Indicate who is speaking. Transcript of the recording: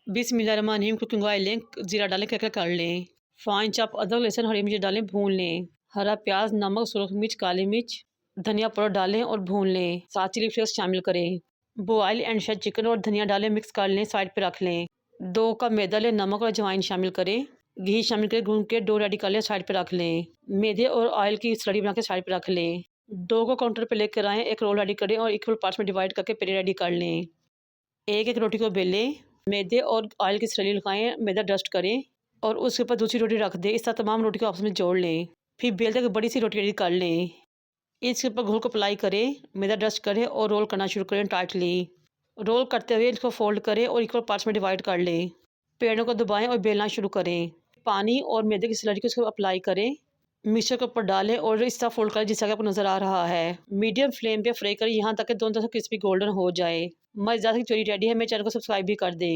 Speaker 1: बिस्मिल्लाहिर्रहमानिर्रहीम। Cooking oil लें, ज़ीरा डालें, क्रैकल कर लें। फाइन चॉप अदरक, लहसुन, हरी मिर्च डालें, भून लें। हरा प्याज, नमक, सुरख मिर्च, काली मिर्च, धनिया पाउडर डालें और भून लें। 7 चिली फ्लेक्स शामिल करें। बॉयल एंड शायद चिकन और धनिया डालें, मिक्स कर लें, साइड पे रख लें। डो का मैदा लें, नमक और अजवाइन शामिल करें, घी शामिल करके भून के डो रेडी कर लें, साइड पे रख लें। मैदे और ऑयल की स्लरी बना के साइड पे रख लें। डो को काउंटर पे लेकर आएँ, एक रोल रेडी करें और इक्वल पार्ट्स में डिवाइड करके पेड़े रेडी कर लें। एक रोटी को बेलें, मैदे और ऑयल की स्लरी लगाएं, मैदा डस्ट करें और उसके ऊपर दूसरी रोटी रख दें। इस तरह तमाम रोटी को आपस में जोड़ लें। फिर बेलते हुए बड़ी सी रोटी रेडी कर लें। इसके ऊपर घोल को अप्लाई करें, मैदा डस्ट करें और रोल करना शुरू करें टाइटली। रोल करते हुए इसको फोल्ड करें और इक्वल पार्ट्स में डिवाइड कर लें। पेड़ों को दबाएं और बेलना शुरू करें। पानी और मैदे की स्लरी को इसको अप्लाई करें, मिक्सचर के ऊपर डालें और इस तरह फोल्ड करें जिस तरह आपको नज़र आ रहा है। मीडियम फ्लेम पे फ्राई करें यहाँ तक कि दोनों तरफ क्रिस्पी गोल्डन हो जाए। मज़ेदार कचौरी रेडी है। मेरे चैनल को सब्सक्राइब भी कर दें।